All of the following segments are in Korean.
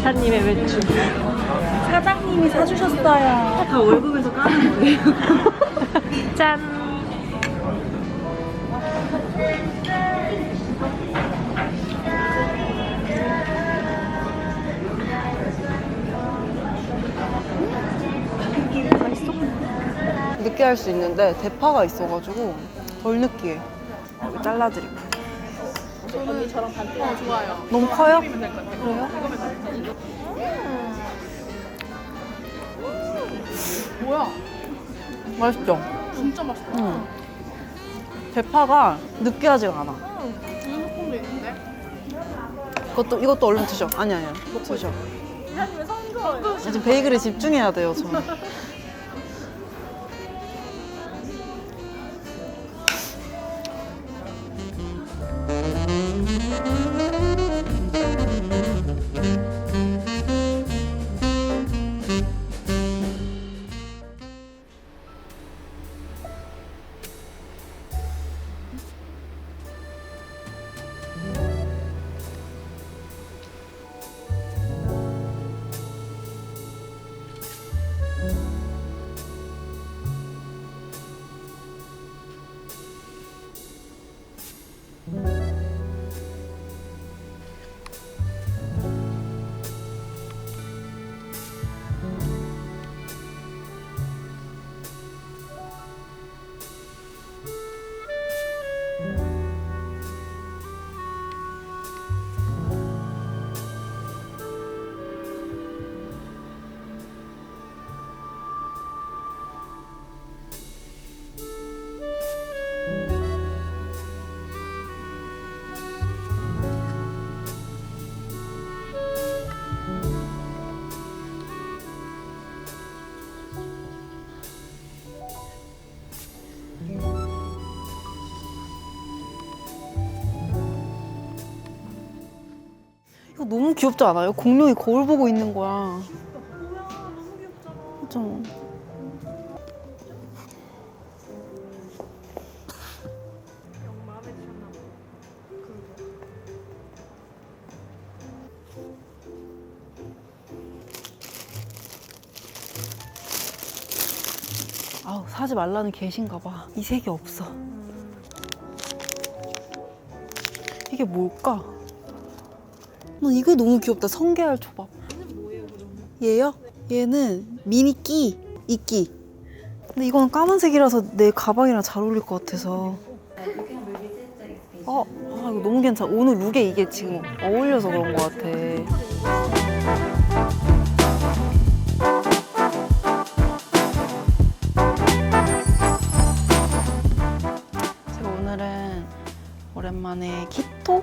기사님의 외출. 사장님이 사주셨어요. 다 월급에서 까는 거예요. 짠. 맛있어? 느끼할 수 있는데 대파가 있어가지고 덜 느끼해. 여기 잘라드릴게요. 언니처럼 반대. 좋아요. 너무 커요? 면 될 것 같아요. 그래요? 뭐야? 맛있죠? 진짜 맛있다. 응. 대파가 느끼하지가 않아. 우유소품도 있는데? 이것도 얼른 드셔. 아니야. 드셔. 사장님의 선거. 지금 베이글에 집중해야 돼요, 저는. 이거 너무 귀엽지 않아요? 공룡이 거울 보고 있는 거야. 뭐야, 너무 귀엽잖아. 그죠? 영 마음에 드셨나 봐. 아우, 사지 말라는 계신가 봐. 이 색이 없어. 이게 뭘까? 난 이거 너무 귀엽다. 성게알 초밥. 얘는 뭐예요, 그러면? 얘요? 얘는 미니 끼, 이끼. 근데 이거는 까만색이라서 내 가방이랑 잘 어울릴 것 같아서. 이거 너무 괜찮아. 오늘 룩에 이게 지금 어울려서 그런 것 같아. 제가 오늘은 오랜만에 키토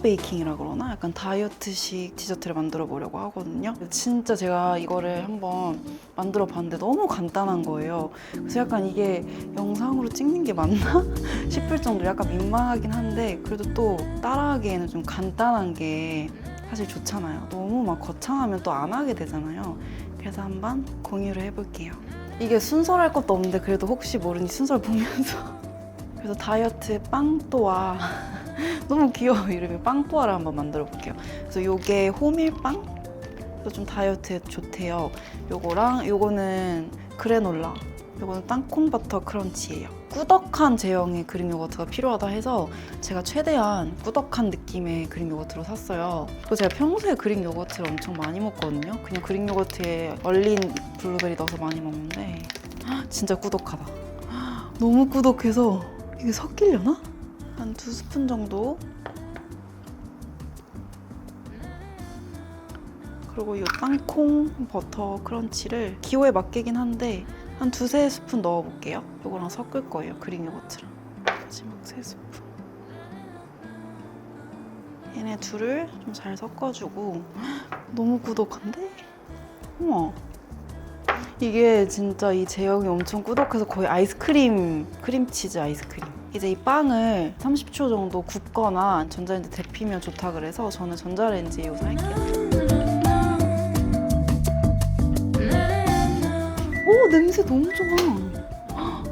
베이킹이라 그러나 약간 다이어트식 디저트를 만들어 보려고 하거든요. 진짜 제가 이거를 한번 만들어 봤는데 너무 간단한 거예요. 그래서 약간 이게 영상으로 찍는 게 맞나 싶을 정도로 약간 민망하긴 한데, 그래도 또 따라하기에는 좀 간단한 게 사실 좋잖아요. 너무 막 거창하면 또 안 하게 되잖아요. 그래서 한번 공유를 해볼게요. 이게 순서랄 것도 없는데 그래도 혹시 모르니 순서를 보면서 그래서 다이어트 빵또아 너무 귀여워. 이름이 빵또아를 한번 만들어 볼게요. 그래서 요게 호밀빵? 그래서 좀 다이어트에 좋대요. 요거랑 요거는 그래놀라, 요거는 땅콩 버터 크런치예요. 꾸덕한 제형의 그릭 요거트가 필요하다 해서 제가 최대한 꾸덕한 느낌의 그릭 요거트로 샀어요. 그리고 제가 평소에 그릭 요거트를 엄청 많이 먹거든요. 그냥 그릭 요거트에 얼린 블루베리 넣어서 많이 먹는데 진짜 꾸덕하다. 너무 꾸덕해서 이게 섞이려나? 한 2스푼 정도. 그리고 이 땅콩 버터 크런치를 기호에 맞게긴 한데 한 2~3스푼 넣어볼게요. 이거랑 섞을 거예요. 그릭 요거트랑. 마지막 3스푼. 얘네 둘을 좀 잘 섞어주고. 너무 꾸덕한데? 우와. 이게 진짜 이 제형이 엄청 꾸덕해서 거의 아이스크림, 크림치즈 아이스크림. 이제 이 빵을 30초 정도 굽거나 전자레인지 데피면 좋다 그래서 저는 전자레인지에 우선할게요. 오, 냄새 너무 좋아.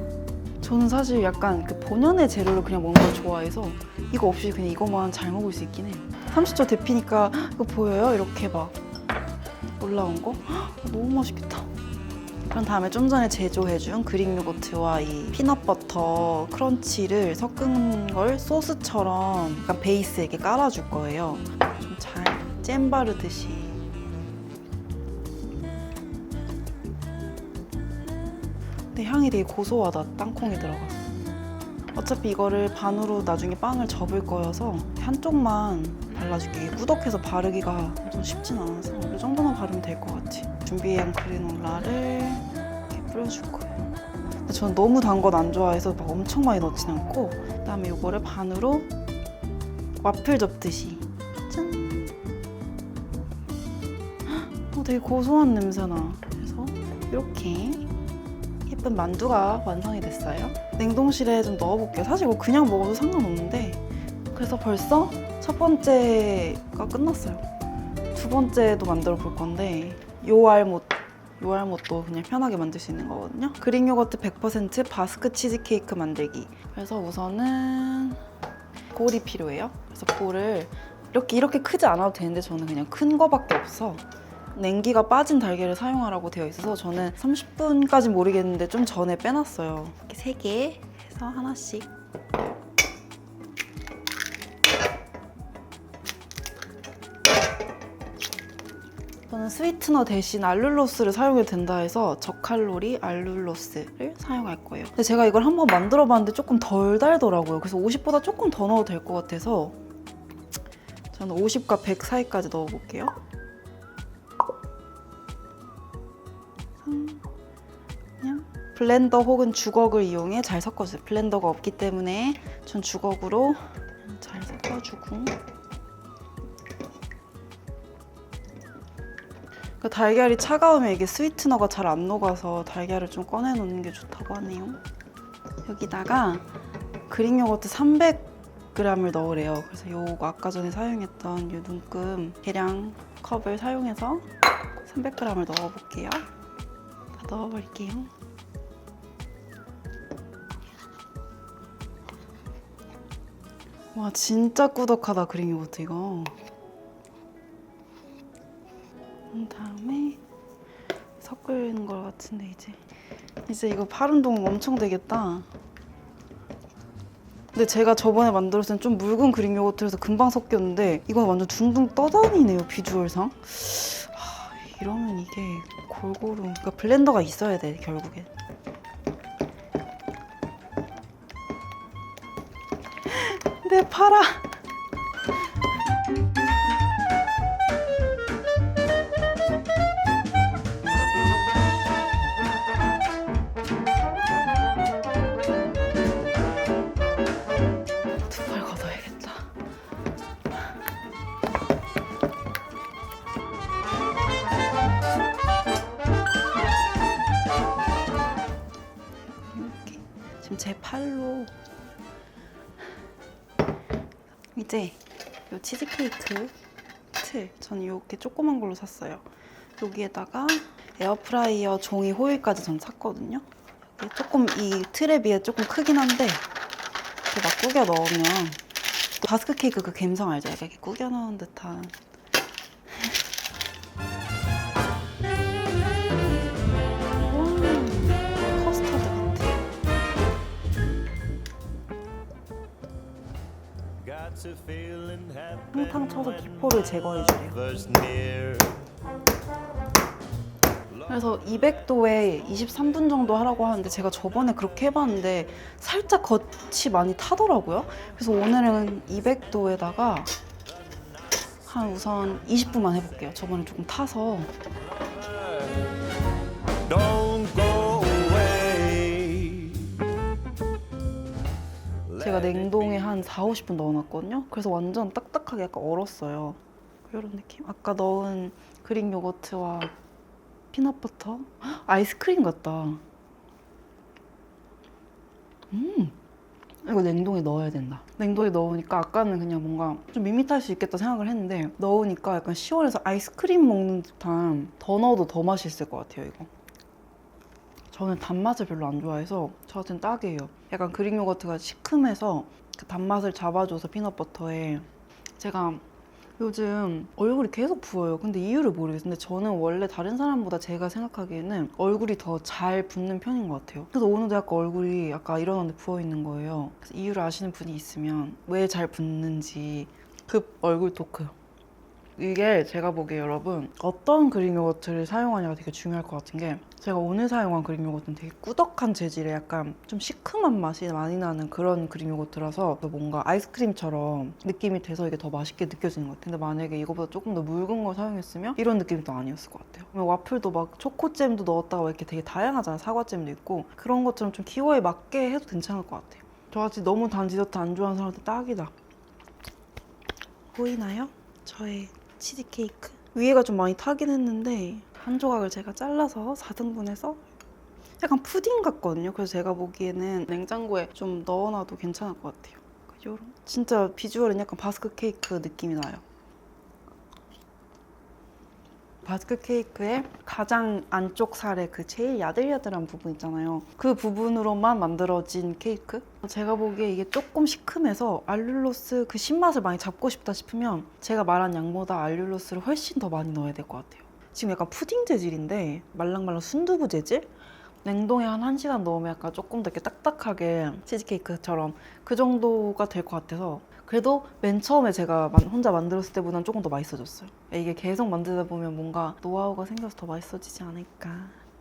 저는 사실 약간 그 본연의 재료를 그냥 먹는 걸 좋아해서 이거 없이 그냥 이거만 잘 먹을 수 있긴 해요. 30초 데피니까 이거 보여요? 이렇게 막 올라온 거? 헉, 너무 맛있겠다. 그럼 다음에 좀 전에 제조해준 그릭 요거트와 이 피넛버터 크런치를 섞은 걸 소스처럼 약간 베이스에 이렇게 깔아줄 거예요. 좀 잘 잼 바르듯이. 근데 향이 되게 고소하다. 땅콩이 들어가서. 어차피 이거를 반으로 나중에 빵을 접을 거여서 한쪽만 발라줄게. 이게 꾸덕해서 바르기가 좀 쉽진 않아서 이 정도만 바르면 될 것 같아. 준비한 그래놀라를 이렇게 뿌려줄 거예요. 근데 저는 너무 단 건 안 좋아해서 막 엄청 많이 넣진 않고, 그다음에 이거를 반으로 와플 접듯이 짠! 되게 고소한 냄새나. 그래서 이렇게 예쁜 만두가 완성이 됐어요. 냉동실에 좀 넣어볼게요. 사실 이거 그냥 먹어도 상관없는데, 그래서 벌써 첫 번째가 끝났어요. 두 번째도 만들어 볼 건데, 요알못도 그냥 편하게 만들 수 있는 거거든요. 그릭 요거트 100% 바스크 치즈케이크 만들기. 그래서 우선은 볼이 필요해요. 그래서 볼을 이렇게 크지 않아도 되는데 저는 그냥 큰 거밖에 없어. 냉기가 빠진 달걀을 사용하라고 되어 있어서 저는 30분까지 모르겠는데 좀 전에 빼놨어요. 이렇게 3개 해서 하나씩. 저는 스위트너 대신 알룰로스를 사용해도 된다 해서 저칼로리 알룰로스를 사용할 거예요. 근데 제가 이걸 한번 만들어 봤는데 조금 덜 달더라고요. 그래서 50보다 조금 더 넣어도 될 것 같아서 저는 50과 100 사이까지 넣어볼게요. 그냥 블렌더 혹은 주걱을 이용해 잘 섞어주세요. 블렌더가 없기 때문에 전 주걱으로 잘 섞어주고, 그 달걀이 차가우면 이게 스위트너가 잘 안 녹아서 달걀을 좀 꺼내 놓는 게 좋다고 하네요. 여기다가 그릭 요거트 300g을 넣으래요. 그래서 요거 아까 전에 사용했던 요 눈금 계량 컵을 사용해서 300g을 넣어볼게요. 다 넣어버릴게요. 와, 진짜 꾸덕하다 그릭 요거트 이거. 다음에 섞는 것 같은데 이제 이거 팔 운동 엄청 되겠다. 근데 제가 저번에 만들었을 땐 좀 묽은 그릭 요거트라서 금방 섞였는데 이건 완전 둥둥 떠다니네요, 비주얼상. 이러면 이게 골고루, 그러니까 블렌더가 있어야 돼 결국엔. 내 팔아. 두 팔 걷어야겠다. 이렇게 지금 제 팔로 이제 이 치즈케이크 틀, 저는 이렇게 조그만 걸로 샀어요. 여기에다가 에어프라이어 종이 호일까지 전 샀거든요. 조금 이 틀에 비해 조금 크긴 한데 이렇게 막 구겨 넣으면, 바스크 케이크 그 감성 알죠? 약간 이렇게 구겨 넣은 듯한. 와, 커스터드 같아. 한탕 쳐서 기포를 제거해주래요. 그래서 200도에 23분 정도 하라고 하는데 제가 저번에 그렇게 해봤는데 살짝 겉이 많이 타더라고요. 그래서 오늘은 200도에다가 한 우선 20분만 해볼게요. 저번에 조금 타서. 제가 냉동에 한 4, 50분 넣어놨거든요. 그래서 완전 딱딱하게 약간 얼었어요. 이런 느낌. 아까 넣은 그릭 요거트와 피넛버터? 아이스크림 같다. 이거 냉동에 넣어야 된다. 냉동에 넣으니까 아까는 그냥 뭔가 좀 밋밋할 수 있겠다 생각을 했는데 넣으니까 약간 시원해서 아이스크림 먹는 듯한, 더 넣어도 더 맛있을 것 같아요 이거. 저는 단맛을 별로 안 좋아해서 저한테는 딱이에요. 약간 그릭 요거트가 시큼해서 그 단맛을 잡아줘서 피넛버터에. 제가 요즘 얼굴이 계속 부어요. 근데 이유를 모르겠어요. 근데 저는 원래 다른 사람보다 제가 생각하기에는 얼굴이 더 잘 붓는 편인 것 같아요. 그래서 오늘도 약간 얼굴이 약간 일어났는데 부어 있는 거예요. 그래서 이유를 아시는 분이 있으면 왜 잘 붓는지 급 얼굴 토크. 이게 제가 보기에 여러분 어떤 그릭 요거트를 사용하냐가 되게 중요할 것 같은 게 제가 오늘 사용한 그릭 요거트는 되게 꾸덕한 재질의 약간 좀 시큼한 맛이 많이 나는 그런 그릭 요거트라서 뭔가 아이스크림처럼 느낌이 돼서 이게 더 맛있게 느껴지는 것 같아요. 근데 만약에 이거보다 조금 더 묽은 걸 사용했으면 이런 느낌이 또 아니었을 것 같아요. 와플도 막 초코잼도 넣었다가 이렇게 되게 다양하잖아요. 사과잼도 있고 그런 것처럼 좀 기호에 맞게 해도 괜찮을 것 같아요. 저같이 너무 단 디저트 안 좋아하는 사람한테 딱이다. 보이나요? 저의 치즈케이크. 위에가 좀 많이 타긴 했는데 한 조각을 제가 잘라서 4등분해서 약간 푸딩 같거든요. 그래서 제가 보기에는 냉장고에 좀 넣어놔도 괜찮을 것 같아요. 요런. 진짜 비주얼은 약간 바스크 케이크 느낌이 나요. 바스크 케이크의 가장 안쪽 살에 그 제일 야들야들한 부분 있잖아요. 그 부분으로만 만들어진 케이크? 제가 보기에 이게 조금 시큼해서 알룰로스 그 신맛을 많이 잡고 싶다 싶으면 제가 말한 양보다 알룰로스를 훨씬 더 많이 넣어야 될 것 같아요. 지금 약간 푸딩 재질인데 말랑말랑 순두부 재질? 냉동에 한 1시간 넣으면 약간 조금 더 이렇게 딱딱하게 치즈케이크처럼 그 정도가 될 것 같아서 그래도 맨 처음에 제가 혼자 만들었을 때보다는 조금 더 맛있어졌어요. 이게 계속 만들다 보면 뭔가 노하우가 생겨서 더 맛있어지지 않을까.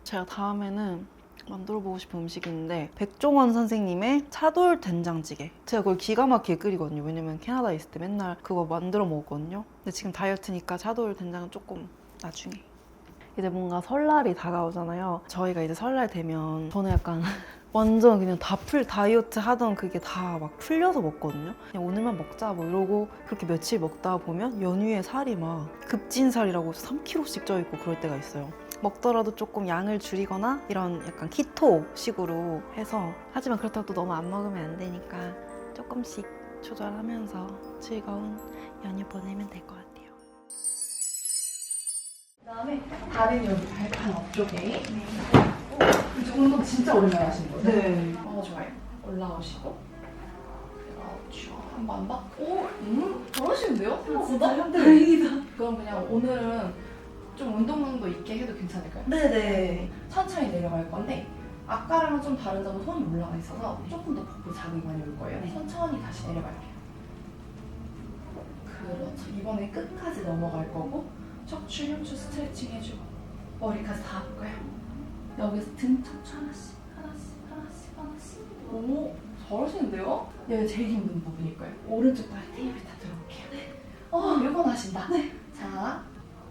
제가 다음에는 만들어보고 싶은 음식이 있는데 백종원 선생님의 차돌 된장찌개. 제가 그걸 기가 막히게 끓이거든요. 왜냐면 캐나다에 있을 때 맨날 그거 만들어 먹었거든요. 근데 지금 다이어트니까 차돌 된장은 조금 나중에. 이제 뭔가 설날이 다가오잖아요. 저희가 이제 설날 되면 저는 약간 완전 그냥 다 다이어트 하던 그게 다 막 풀려서 먹거든요. 그냥 오늘만 먹자 뭐 이러고 그렇게 며칠 먹다 보면 연휴에 살이 막 급진살이라고 3kg씩 쪄 있고 그럴 때가 있어요. 먹더라도 조금 양을 줄이거나 이런 약간 키토식으로 해서 하지만 그렇다고 또 너무 안 먹으면 안 되니까 조금씩 조절하면서 즐거운 연휴 보내면 될 것 같아요. 그다음에 다른 여기 발판 앞쪽에 이제 운동 진짜 오랜만에 하시는 거죠? 네. 좋아요. 올라오시고 그렇죠. 한번 더. 오, 잘하시는데요? 생각보다? 다행이다. 그럼 그냥 오늘은 좀 운동량도 있게 해도 괜찮을까요? 네네. 천천히 내려갈 건데 아까랑은 좀 다른 점은 손이 올라가 있어서 조금 더 복부 자극이 많이 올 거예요. 천천히 다시 내려갈게요. 그렇죠. 이번에 끝까지 넘어갈 거고 척추, 흉추 스트레칭 해주고 머리까지 다 할 거예요. 여기서 등 척추 하나씩 오, 잘하시는데요? 여기 제일 힘든 부분일 거예요. 오른쪽 다리 테이블 다 들어볼게요. 이건 하신다. 자,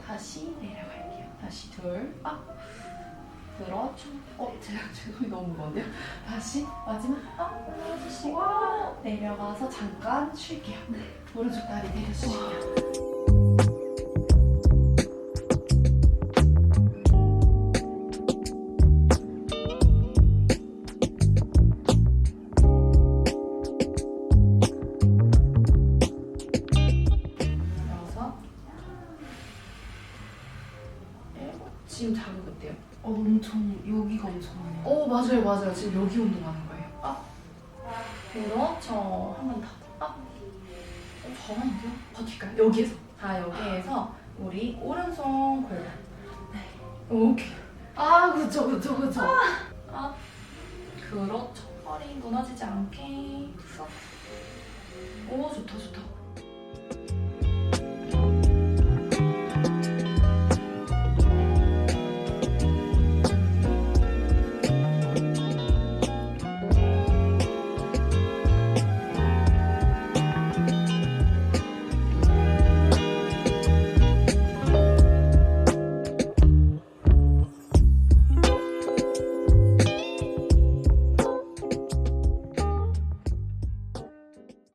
다시 내려갈게요. 다시 둘, 그렇죠. 제 손이 너무 무거운데요? 다시 마지막 올라주시고 내려가서 잠깐 쉴게요. 오른쪽 다리 내려주실게요. 지금 자극 어때요? 엄청 여기가 엄청 많아요. 맞아요. 지금 여기 운동하는 거예요. 그렇죠. 한 번 더. 잘하는데요? 버틸까요? 여기에서. 자, 여기에서 우리 오른손 골반. 네. 오케이. 그쵸. 그렇죠. 허리 무너지지 않게. 오, 좋다.